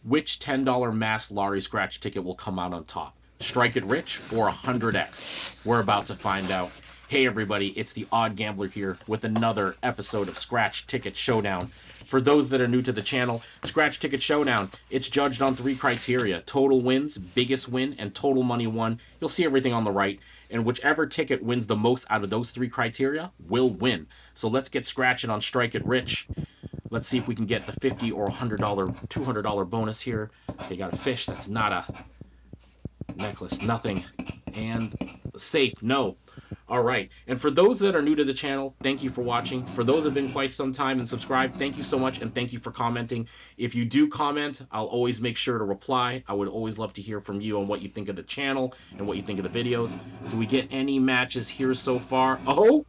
which $10 mass lottery scratch ticket will come out on top? Strike It Rich or 100X? We're about to find out. Hey everybody, it's the Odd Gambler here with another episode of Scratch Ticket Showdown. For those that are new to the channel, Scratch Ticket Showdown, it's judged on 3 criteria: total wins, biggest win, and total money won. You'll see everything on the right, and whichever ticket wins the most out of those 3 criteria will win. So let's get scratching on Strike It Rich. Let's see if we can get the $50 or $100, $200 bonus here. They got a fish. That's not a necklace. Nothing. And safe. No. All right. And for those that are new to the channel, thank you for watching. For those that have been quite some time and subscribed, thank you so much, and thank you for commenting. If you do comment, I'll always make sure to reply. I would always love to hear from you on what you think of the channel and what you think of the videos. Do we get any matches here so far? Oh!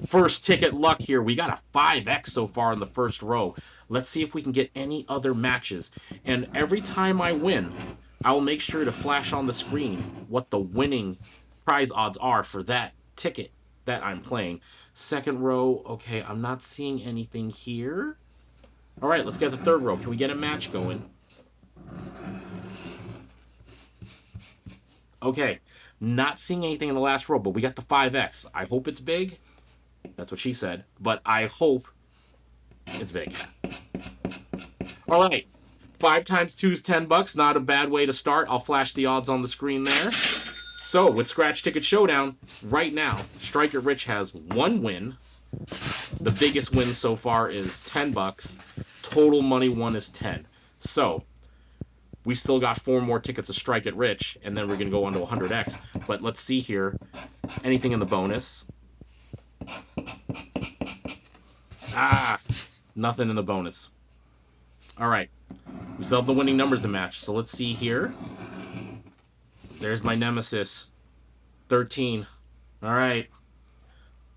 First ticket luck here. We got a 5X so far in the first row. Let's see if we can get any other matches. And every time I win, I'll make sure to flash on the screen what the winning prize odds are for that ticket that I'm playing. Second row, okay, I'm not seeing anything here. All right, let's get the third row. Can we get a match going? Okay, not seeing anything in the last row, but we got the 5X. I hope it's big. That's what she said, but I hope it's big. All right, 5 times 2 is $10. Not a bad way to start. I'll flash the odds on the screen there. So with Scratch Ticket Showdown, right now, Strike It Rich has 1 win. The biggest win so far is $10. Total money won is 10. So we still got 4 more tickets of Strike It Rich, and then we're going to go on to 100X. But let's see here. Anything in the bonus? Ah, nothing in the bonus. All right. We still have the winning numbers to match. So let's see here. There's my nemesis. 13. All right.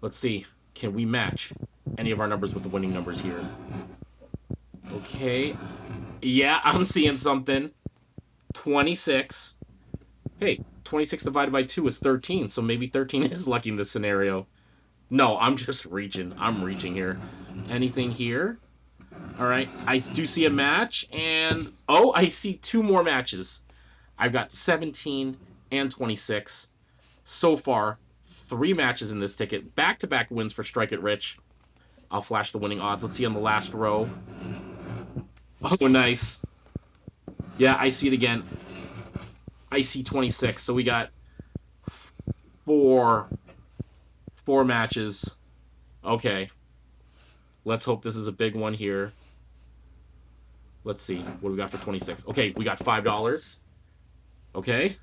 Let's see. Can we match any of our numbers with the winning numbers here? Okay. Yeah, I'm seeing something. 26. Hey, 26 divided by 2 is 13, so maybe 13 is lucky in this scenario. No, I'm just reaching. I'm reaching here. Anything here? All right. I do see a match, and oh, I see 2 more matches. I've got 17 and 26. So far, 3 matches in this ticket. Back-to-back wins for Strike It Rich. I'll flash the winning odds. Let's see on the last row. Oh, nice. Yeah, I see it again. I see 26. So we got 4 matches. Okay. Let's hope this is a big one here. Let's see. What do we got for 26? Okay, we got $5. Okay.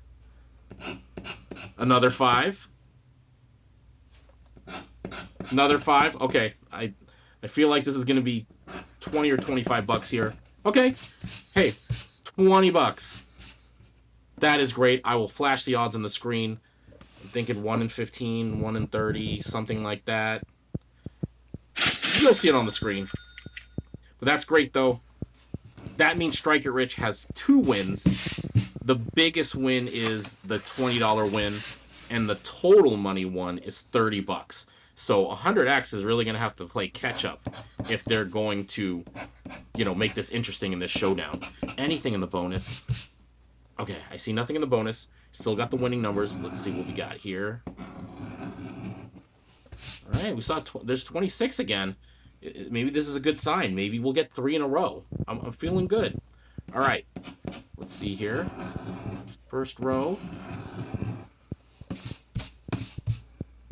Another 5. Another 5. Okay. I feel like this is going to be 20 or $25 here. Okay. Hey, $20. That is great. I will flash the odds on the screen. I'm thinking 1 in 15, 1 in 30, something like that. You'll see it on the screen. But that's great, though. That means Strike It Rich has 2 wins. The biggest win is the $20 win, and the total money won is $30. So 100X is really going to have to play catch-up if they're going to, make this interesting in this showdown. Anything in the bonus? Okay, I see nothing in the bonus. Still got the winning numbers. Let's see what we got here. All right, we saw there's 26 again. Maybe this is a good sign. Maybe we'll get 3 in a row. I'm feeling good. All right, let's see here. First row.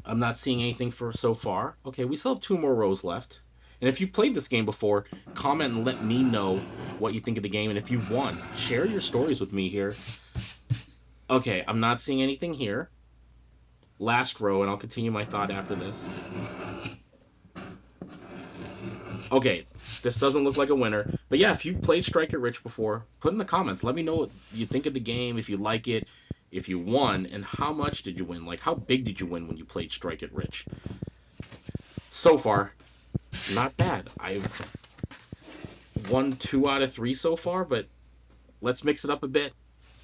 I'm not seeing anything for so far. Okay, we still have 2 more rows left. And if you've played this game before, comment and let me know what you think of the game. And if you've won, share your stories with me here. Okay, I'm not seeing anything here. Last row, and I'll continue my thought after this. Okay, this doesn't look like a winner. But yeah, if you've played Strike It Rich before, put in the comments. Let me know what you think of the game, if you like it, if you won, and how much did you win? Like, how big did you win when you played Strike It Rich? So far, not bad. I've won 2 out of 3 so far, but let's mix it up a bit.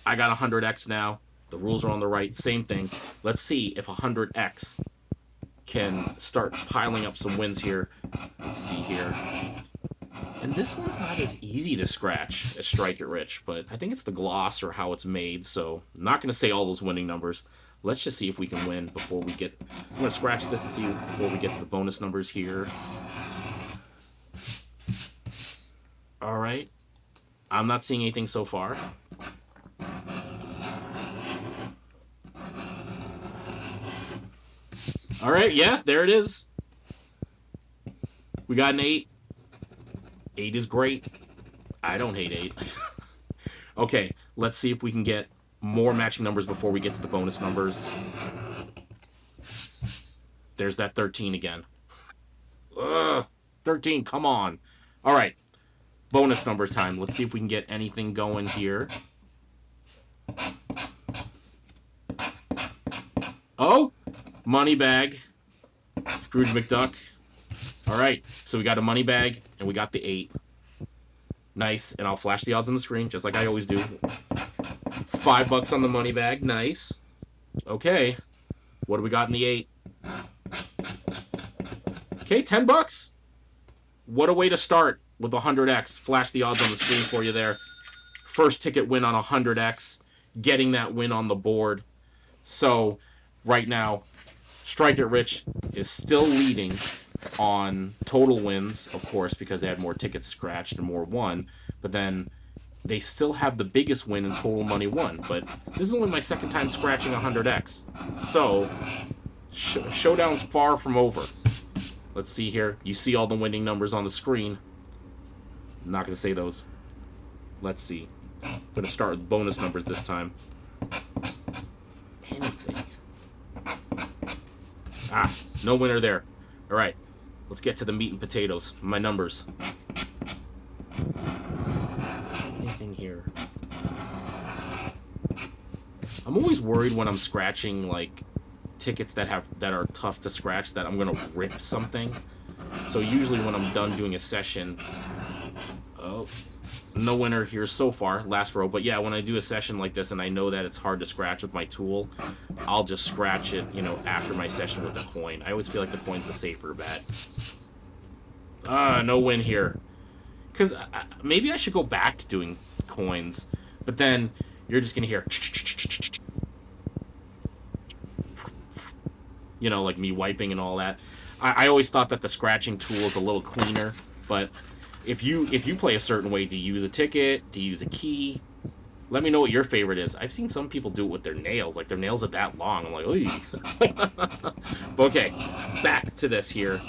I got 100X now. The rules are on the right. Same thing. Let's see if 100X can start piling up some wins here. Let's see here. And this one's not as easy to scratch as Strike It Rich, but I think it's the gloss or how it's made, so I'm not going to say all those winning numbers. Let's just see if we can win before we get... I'm going to scratch this to see before we get to the bonus numbers here. All right. I'm not seeing anything so far. All right, yeah, there it is. We got an 8. 8 is great. I don't hate 8. Okay, let's see if we can get more matching numbers before we get to the bonus numbers. There's that 13 again. Ugh, 13, come on. All right, bonus numbers time. Let's see if we can get anything going here. Oh, money bag. Scrooge McDuck. All right, so we got a money bag, and we got the 8. Nice, and I'll flash the odds on the screen, just like I always do. $5 on the money bag, nice. Okay, what do we got in the 8? Okay, $10. What a way to start with 100x. Flash the odds on the screen for you there. First ticket win on 100x, getting that win on the board. So, right now, Strike It Rich is still leading on total wins, of course, because they had more tickets scratched and more won. But then they still have the biggest win in total money won. But this is only my second time scratching 100x. So, Showdown's far from over. Let's see here. You see all the winning numbers on the screen. I'm not going to say those. Let's see. I'm going to start with bonus numbers this time. Anything. Ah, no winner there. All right. Let's get to the meat and potatoes. My numbers. Anything here? I'm always worried when I'm scratching like tickets that are tough to scratch that I'm gonna rip something. So usually when I'm done doing a session, oh, no winner here so far, last row. But yeah, when I do a session like this and I know that it's hard to scratch with my tool, I'll just scratch it, you know, after my session with the coin. I always feel like the coin's the safer bet. No win here. Because maybe I should go back to doing coins, but then you're just gonna hear, you know, like me wiping and all that. I always thought that the scratching tool is a little cleaner, but if you play a certain way, to use a ticket, to use a key, let me know what your favorite is. I've seen some people do it with their nails, like their nails are that long. I'm like, oy. Okay, back to this here.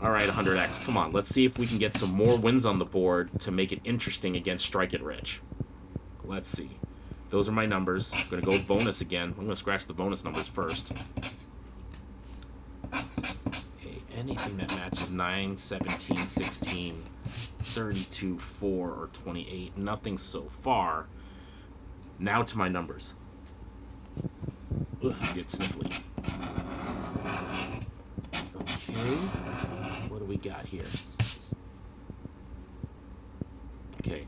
All right, 100x. Come on, let's see if we can get some more wins on the board to make it interesting against Strike It Rich. Let's see. Those are my numbers. I'm going to go with bonus again. I'm going to scratch the bonus numbers first. Okay, anything that matches 9, 17, 16, 32, 4, or 28. Nothing so far. Now to my numbers. Ugh, I get sniffly. Okay. What do we got here? Okay.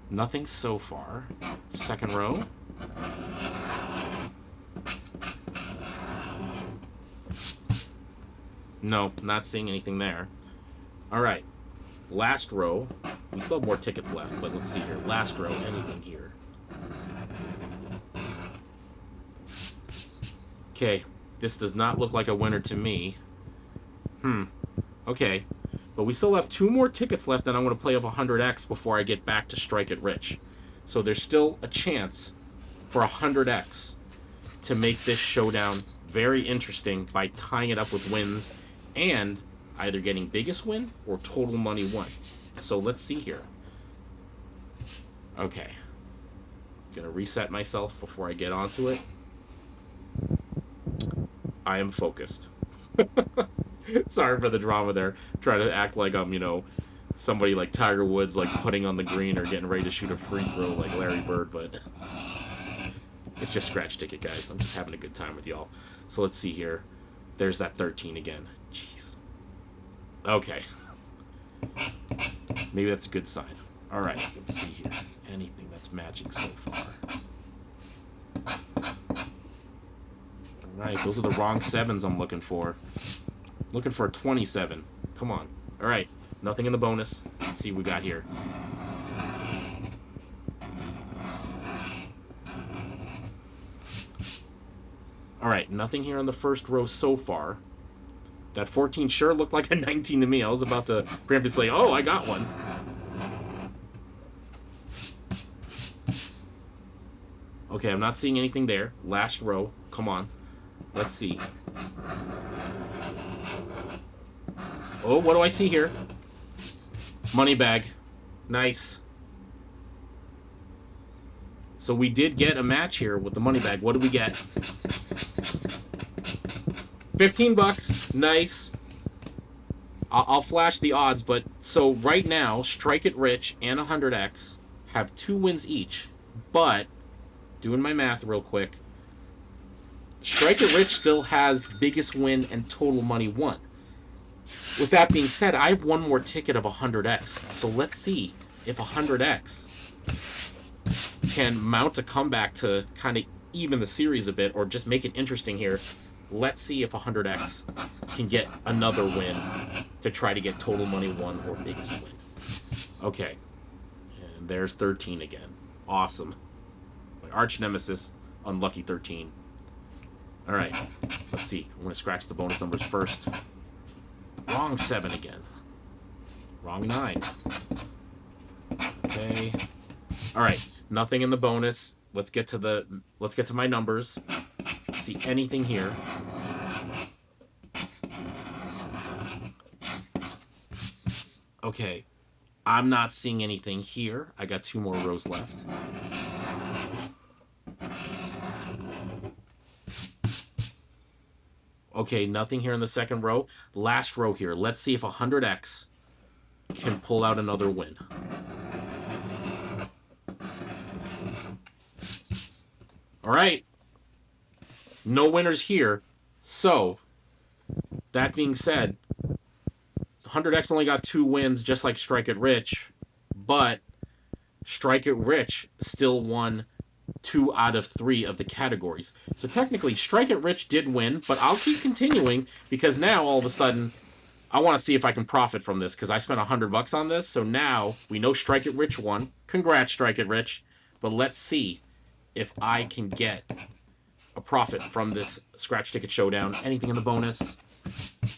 Nothing so far. Second row. No, not seeing anything there. All right. Last row. We still have more tickets left, but let's see here. Last row. Anything here? Okay. This does not look like a winner to me. Okay. But we still have 2 more tickets left, and I'm going to play off 100x before I get back to Strike It Rich. So there's still a chance for 100x to make this showdown very interesting by tying it up with wins and either getting biggest win or total money won. So let's see here. Okay. Gonna reset myself before I get onto it. I am focused. Sorry for the drama there. Try to act like I'm, you know, somebody like Tiger Woods, like putting on the green or getting ready to shoot a free throw like Larry Bird, but it's just Scratch Ticket, guys. I'm just having a good time with y'all. So let's see here. There's that 13 again. Jeez. Okay. Maybe that's a good sign. All right, let's see here. Anything that's matching so far. All right, those are the wrong 7s I'm looking for. Looking for a 27. Come on. All right, Nothing in the bonus. Let's see what we got here. All right, nothing here on the first row so far. That 14 sure looked like a 19 to me. I was about to preemptively say, oh, I got one. Okay, I'm not seeing anything there. Last row. Come on. Let's see. Oh, what do I see here? Money bag. Nice. So we did get a match here with the money bag. What did we get? 15 bucks. Nice. I'll flash the odds, but so right now, Strike It Rich and 100X have 2 wins each. But, doing my math real quick, Strike It Rich still has biggest win and total money won. With that being said, I have one more ticket of 100X. So let's see if 100X can mount a comeback to kind of even the series a bit or just make it interesting here. Let's see if 100X can get another win to try to get total money won or biggest win. Okay. And there's 13 again. Awesome. My arch nemesis, unlucky 13. All right. Let's see. I'm going to scratch the bonus numbers first. Wrong 7 again. Wrong 9. Okay. All right. Nothing in the bonus. Let's get to my numbers. See anything here. Okay. I'm not seeing anything here. I got 2 more rows left. Okay, nothing here in the second row. Last row here. Let's see if 100X can pull out another win. All right. No winners here. So, that being said, 100X only got 2 wins, just like Strike It Rich, but Strike It Rich still won 2 out of 3 of the categories. So technically, Strike It Rich did win, but I'll keep continuing because now all of a sudden, I want to see if I can profit from this because I spent $100 on this. So now we know Strike It Rich won. Congrats, Strike It Rich. But let's see if I can get a profit from this Scratch Ticket Showdown. Anything in the bonus?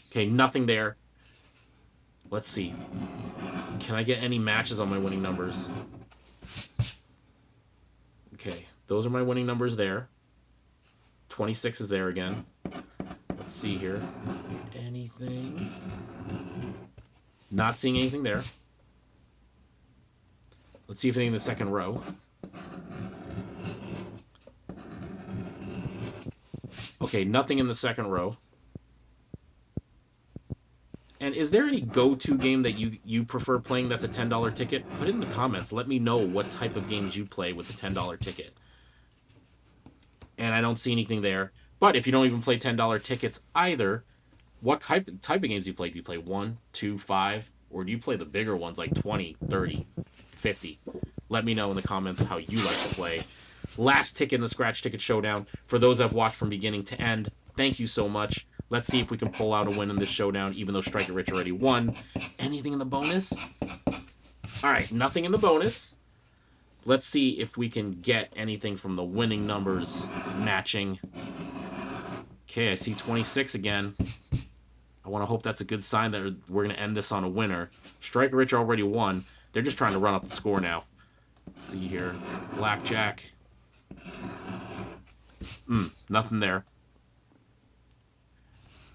Okay, nothing there. Let's see. Can I get any matches on my winning numbers? Okay, those are my winning numbers there. 26 is there again. Let's see here. Anything? Not seeing anything there. Let's see if anything in the second row. Okay, nothing in the second row. And is there any go-to game that you prefer playing that's a $10 ticket? Put it in the comments. Let me know what type of games you play with the $10 ticket. And I don't see anything there. But if you don't even play $10 tickets either, what type of games do you play? Do you play 1, 2, 5? Or do you play the bigger ones like 20, 30, 50? Let me know in the comments how you like to play. Last ticket in the Scratch Ticket Showdown. For those that have watched from beginning to end, thank you so much. Let's see if we can pull out a win in this showdown, even though Strike It Rich already won. Anything in the bonus? All right, nothing in the bonus. Let's see if we can get anything from the winning numbers matching. Okay, I see 26 again. I want to hope that's a good sign that we're going to end this on a winner. Strike It Rich already won. They're just trying to run up the score now. Let's see here. Blackjack. Nothing there.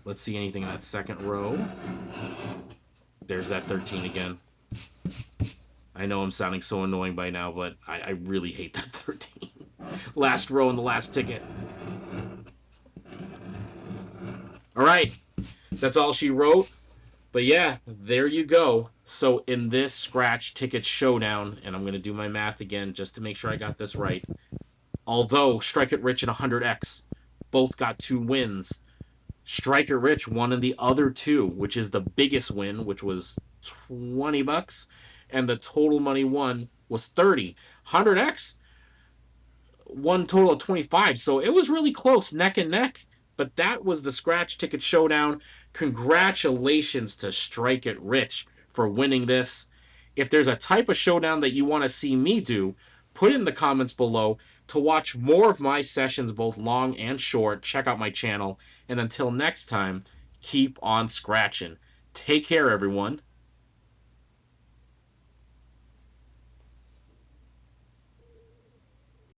Let's see anything in that second row. There's that 13 again. I know I'm sounding so annoying by now, but I really hate that 13. Last row in the last ticket. All right. That's all she wrote. But yeah, there you go. So in this Scratch Ticket Showdown, and I'm going to do my math again just to make sure I got this right. Although Strike It Rich and 100X both got 2 wins, Strike It Rich won in the other 2, which is the biggest win, which was $20, and the total money won was 30. 100X won total of 25, so it was really close, neck and neck. But that was the Scratch Ticket Showdown. Congratulations to Strike It Rich for winning this. If there's a type of showdown that you want to see me do, put it in the comments below. To watch more of my sessions, both long and short, check out my channel. And until next time, keep on scratching. Take care, everyone.